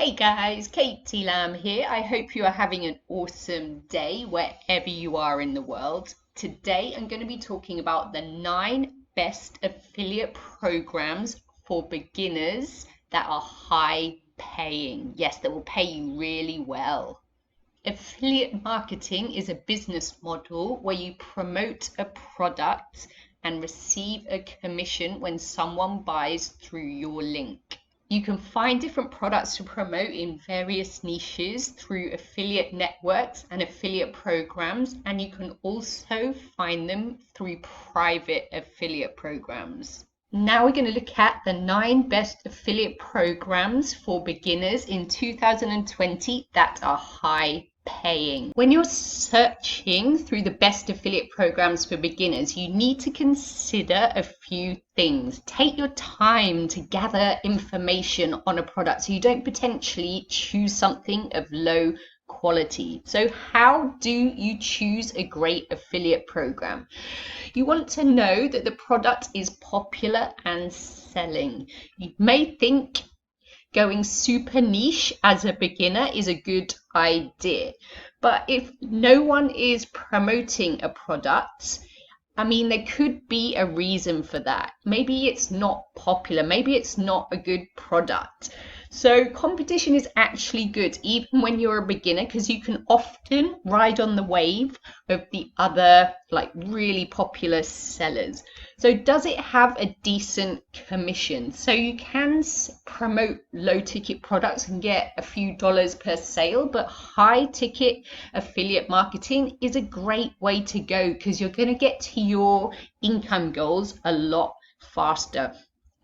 Hey guys, Katie Lamb here. I hope you are having an awesome day wherever you are in the world. Today I'm going to be talking about the 9 best affiliate programs for beginners that are high paying. Yes, that will pay you really well. Affiliate marketing is a business model where you promote a product and receive a commission when someone buys through your link. You can find different products to promote in various niches through affiliate networks and affiliate programs, and you can also find them through private affiliate programs. Now we're going to look at the 9 best affiliate programs for beginners in 2020 that are high paying. When you're searching through the best affiliate programs for beginners, you need to consider a few things. Take your time to gather information on a product so you don't potentially choose something of low quality. So how do you choose a great affiliate program? You want to know that the product is popular and selling. You may think going super niche as a beginner is a good idea. But if no one is promoting a product, there could be a reason for that. Maybe it's not popular. Maybe it's not a good product. So competition is actually good, even when you're a beginner, because you can often ride on the wave of the other, really popular sellers. So does it have a decent commission? So you can promote low ticket products and get a few dollars per sale, but high ticket affiliate marketing is a great way to go because you're going to get to your income goals a lot faster.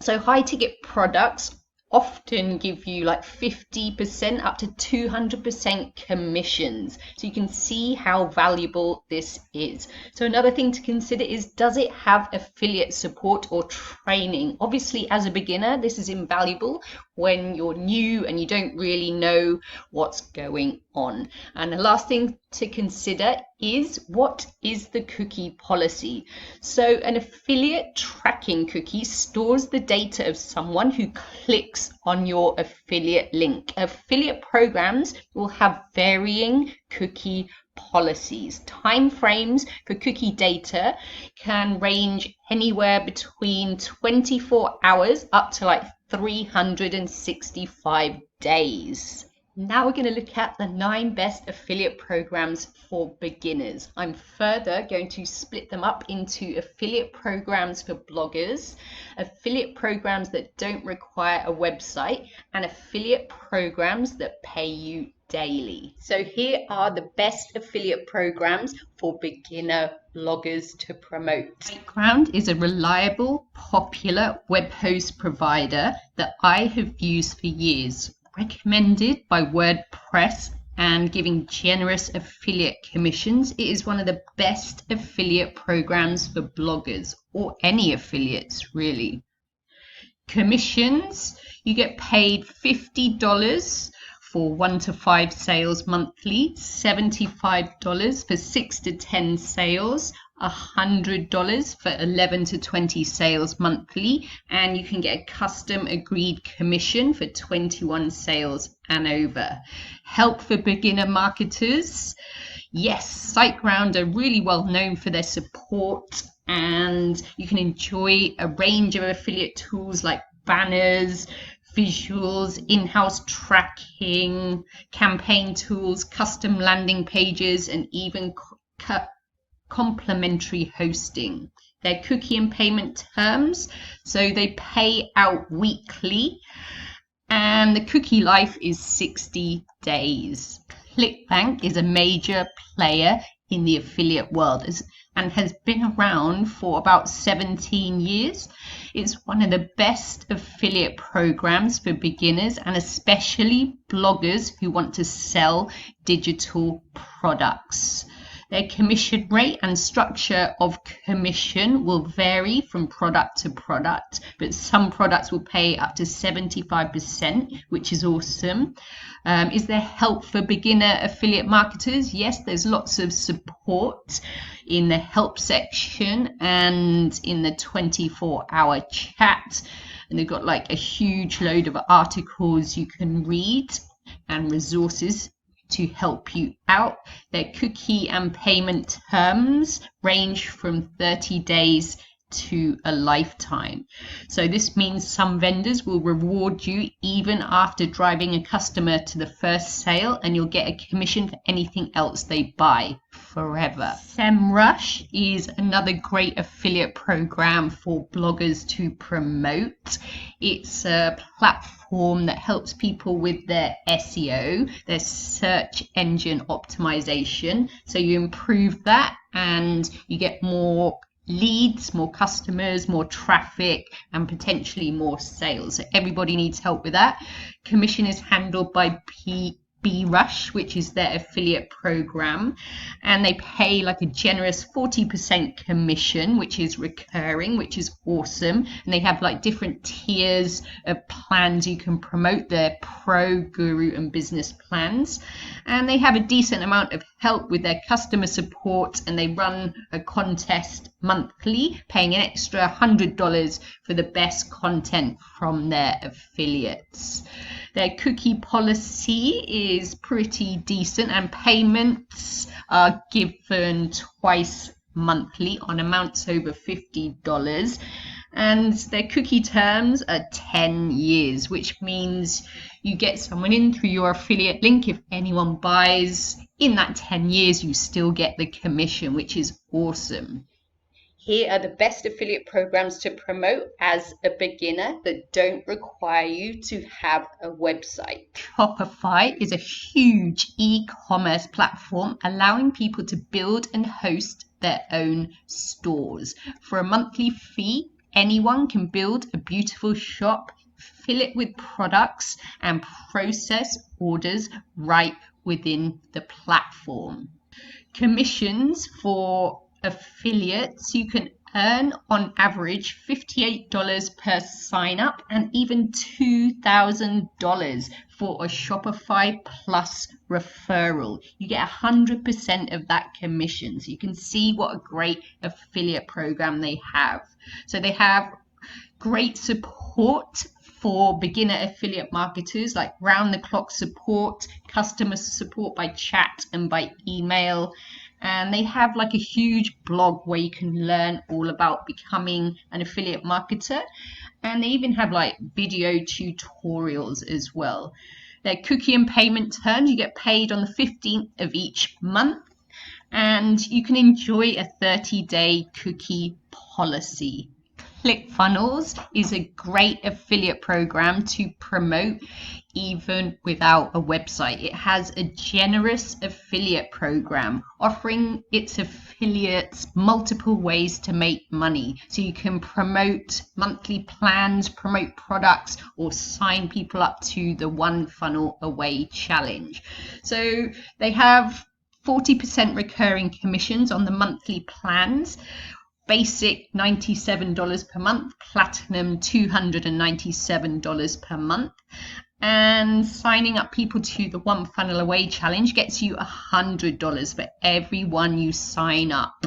So high ticket products often give you 50% up to 200% commissions. So you can see how valuable this is. So another thing to consider is, does it have affiliate support or training? Obviously, as a beginner, this is invaluable when you're new and you don't really know what's going on. And the last thing to consider is, what is the cookie policy? So an affiliate tracking cookie stores the data of someone who clicks on your affiliate link. Affiliate programs will have varying cookie policies. Time frames for cookie data can range anywhere between 24 hours up to 365 days. Now we're going to look at the 9 best affiliate programs for beginners. I'm further going to split them up into affiliate programs for bloggers, affiliate programs that don't require a website, and affiliate programs that pay you daily. So here are the best affiliate programs for beginner bloggers to promote. SiteGround is a reliable, popular web host provider that I have used for years. Recommended by WordPress and giving generous affiliate commissions, it is one of the best affiliate programs for bloggers, or any affiliates really. Commissions, you get paid $50 for 1 to 5 sales monthly, $75 for 6 to 10 sales, $100 for 11 to 20 sales monthly, and you can get a custom agreed commission for 21 sales and over. Help for beginner marketers. Yes, SiteGround are really well known for their support, and you can enjoy a range of affiliate tools like banners, visuals, in-house tracking, campaign tools, custom landing pages, and even complimentary hosting. Their cookie and payment terms, so they pay out weekly, and the cookie life is 60 days. ClickBank is a major player in the affiliate world and has been around for about 17 years. It's one of the best affiliate programs for beginners and especially bloggers who want to sell digital products. Their commission rate and structure of commission will vary from product to product, but some products will pay up to 75%, which is awesome. Is there help for beginner affiliate marketers? Yes, there's lots of support in the help section and in the 24-hour chat. And they've got a huge load of articles you can read. and resources to help you out. Their cookie and payment terms range from 30 days to a lifetime. So this means some vendors will reward you even after driving a customer to the first sale, and you'll get a commission for anything else they buy forever. SEMrush is another great affiliate program for bloggers to promote. It's a platform that helps people with their SEO, their search engine optimization. So you improve that and you get more leads, more customers, more traffic, and potentially more sales. So everybody needs help with that. Commission is handled by BeRush, which is their affiliate program, and they pay like a generous 40% commission, which is recurring, which is awesome. And they have like different tiers of plans you can promote, their pro, guru, and business plans. And they have a decent amount of help with their customer support, and they run a contest monthly, paying an extra $100 for the best content from their affiliates. Their cookie policy is pretty decent, and payments are given twice monthly on amounts over $50. And their cookie terms are 10 years, which means you get someone in through your affiliate link. If anyone buys in that 10 years, you still get the commission, which is awesome. Here are the best affiliate programs to promote as a beginner that don't require you to have a website. Shopify is a huge e-commerce platform allowing people to build and host their own stores. For a monthly fee, anyone can build a beautiful shop, fill it with products, and process orders right within the platform. Commissions for affiliates, you can earn on average $58 per sign up and even $2,000 for a Shopify Plus referral. You get 100% of that commission. So you can see what a great affiliate program they have. So they have great support for beginner affiliate marketers, like round the clock support, customer support by chat and by email. And they have like a huge blog where you can learn all about becoming an affiliate marketer. And they even have like video tutorials as well. Their cookie and payment terms, you get paid on the 15th of each month. And you can enjoy a 30-day cookie policy. ClickFunnels is a great affiliate program to promote even without a website. It has a generous affiliate program offering its affiliates multiple ways to make money. So you can promote monthly plans, promote products, or sign people up to the One Funnel Away challenge. So they have 40% recurring commissions on the monthly plans. Basic $97 per month, platinum $297 per month. And signing up people to the One Funnel Away challenge gets you $100 for every one you sign up.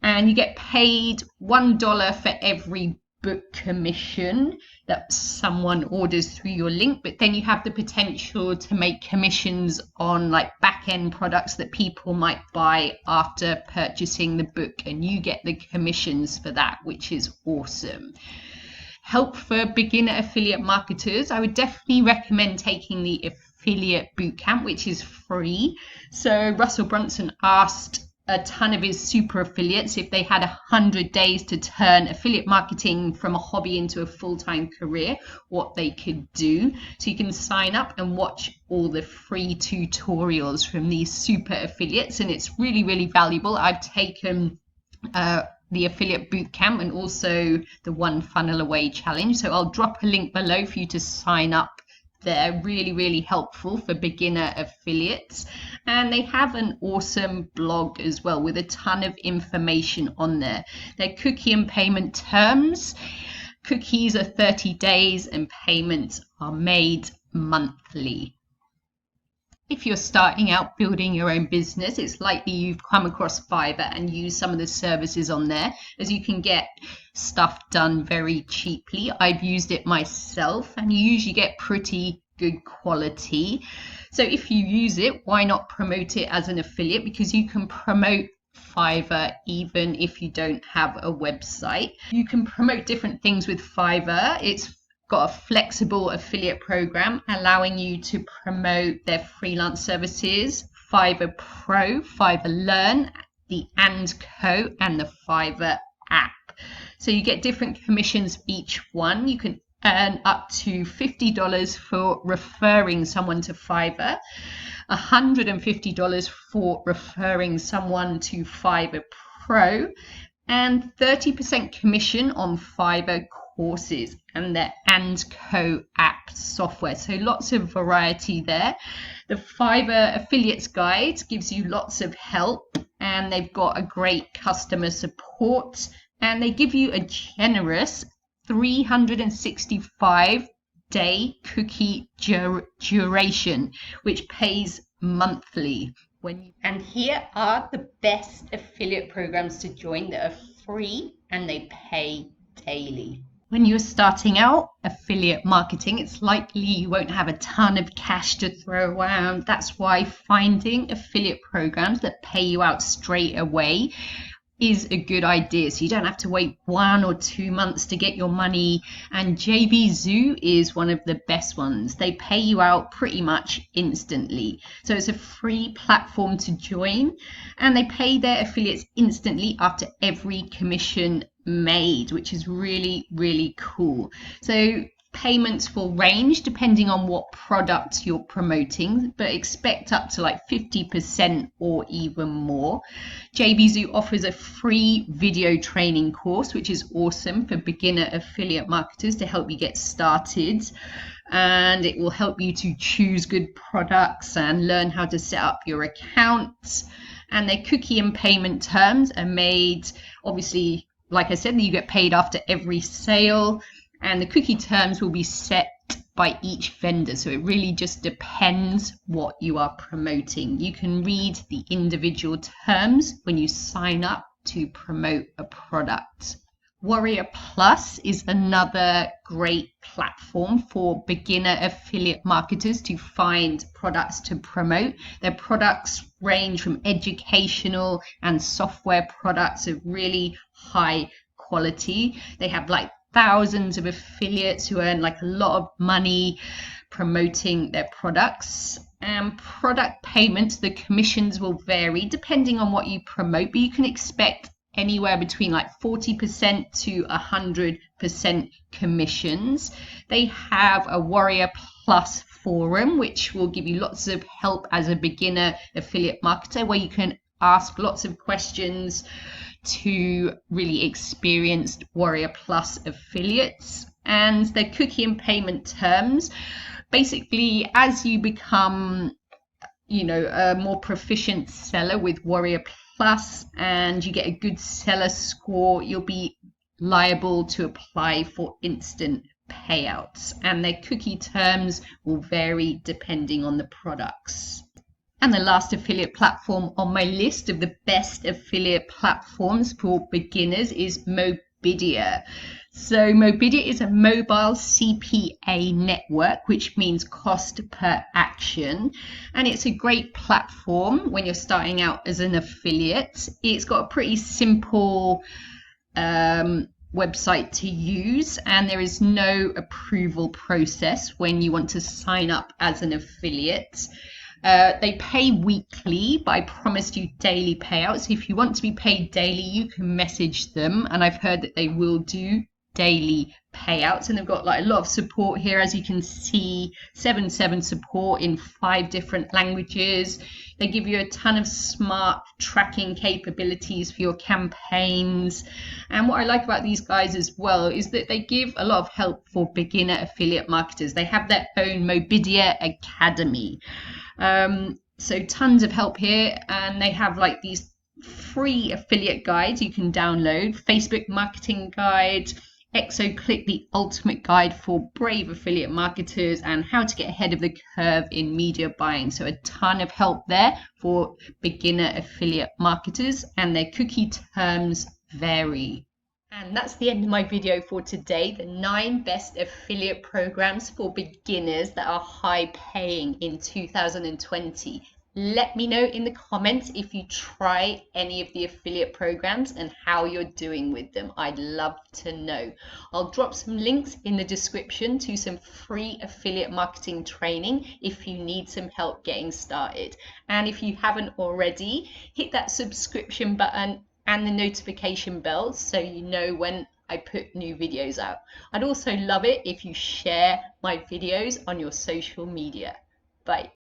And you get paid $1 for every book commission that someone orders through your link, but then you have the potential to make commissions on like back-end products that people might buy after purchasing the book, and you get the commissions for that, which is awesome. Help for beginner affiliate marketers, I would definitely recommend taking the affiliate bootcamp, which is free. So Russell Brunson asked a ton of his super affiliates if they had 100 days to turn affiliate marketing from a hobby into a full-time career, what they could do. So you can sign up and watch all the free tutorials from these super affiliates, and it's really, really valuable. I've taken the affiliate bootcamp and also the One Funnel Away challenge. So I'll drop a link below for you to sign up. They're really, really helpful for beginner affiliates. And they have an awesome blog as well with a ton of information on there. Their cookie and payment terms. Cookies are 30 days and payments are made monthly. If you're starting out building your own business, it's likely you've come across Fiverr and used some of the services on there, as you can get stuff done very cheaply. I've used it myself, and you usually get pretty good quality. So if you use it, why not promote it as an affiliate? Because you can promote Fiverr even if you don't have a website. You can promote different things with Fiverr. It's got a flexible affiliate program allowing you to promote their freelance services, Fiverr Pro, Fiverr Learn, the &Co, and the Fiverr app. So you get different commissions for each one. You can earn up to $50 for referring someone to Fiverr, $150 for referring someone to Fiverr Pro, and 30% commission on Fiverr courses and the &Co app software. So lots of variety there. The Fiverr Affiliates Guide gives you lots of help, and they've got a great customer support, and they give you a generous 365-day cookie duration, which pays monthly. And here are the best affiliate programs to join that are free and they pay daily. When you're starting out affiliate marketing, it's likely you won't have a ton of cash to throw around. That's why finding affiliate programs that pay you out straight away is a good idea. So you don't have to wait 1 or 2 months to get your money. And JVZoo is one of the best ones. They pay you out pretty much instantly. So it's a free platform to join, and they pay their affiliates instantly after every commission made, which is really, really cool. So payments will range depending on what product you're promoting, but expect up to like 50% or even more. JVZoo offers a free video training course, which is awesome for beginner affiliate marketers to help you get started. And it will help you to choose good products and learn how to set up your accounts. And their cookie and payment terms are made, obviously, like I said, you get paid after every sale. And the cookie terms will be set by each vendor. So it really just depends what you are promoting. You can read the individual terms when you sign up to promote a product. Warrior Plus is another great platform for beginner affiliate marketers to find products to promote. Their products range from educational and software products of really high quality. They have like thousands of affiliates who earn like a lot of money promoting their products. And product payments, the commissions will vary depending on what you promote, but you can expect anywhere between like 40% to 100% commissions. They have a Warrior Plus forum, which will give you lots of help as a beginner affiliate marketer, where you can ask lots of questions to really experienced Warrior Plus affiliates. And their cookie and payment terms, basically as you become a more proficient seller with Warrior Plus and you get a good seller score, you'll be liable to apply for instant payouts, and their cookie terms will vary depending on the products. And the last affiliate platform on my list of the best affiliate platforms for beginners is Mobidia. So Mobidia is a mobile CPA network, which means cost per action. And it's a great platform when you're starting out as an affiliate. It's got a pretty simple website to use, and there is no approval process when you want to sign up as an affiliate. They pay weekly, but I promised you daily payouts. If you want to be paid daily, you can message them, and I've heard that they will do daily payouts. And they've got like a lot of support here, as you can see, 7/7 support in 5 different languages. They give you a ton of smart tracking capabilities for your campaigns. And what I like about these guys as well is that they give a lot of help for beginner affiliate marketers. They have their own Mobidia Academy. So tons of help here, and they have like these free affiliate guides you can download: Facebook Marketing Guide, ExoClick, the ultimate guide for brave affiliate marketers, and how to get ahead of the curve in media buying. So a ton of help there for beginner affiliate marketers, and their cookie terms vary. And that's the end of my video for today. The 9 best affiliate programs for beginners that are high paying in 2020. Let me know in the comments if you try any of the affiliate programs and how you're doing with them. I'd love to know. I'll drop some links in the description to some free affiliate marketing training if you need some help getting started. And if you haven't already, hit that subscription button and the notification bell so you know when I put new videos out. I'd also love it if you share my videos on your social media. Bye.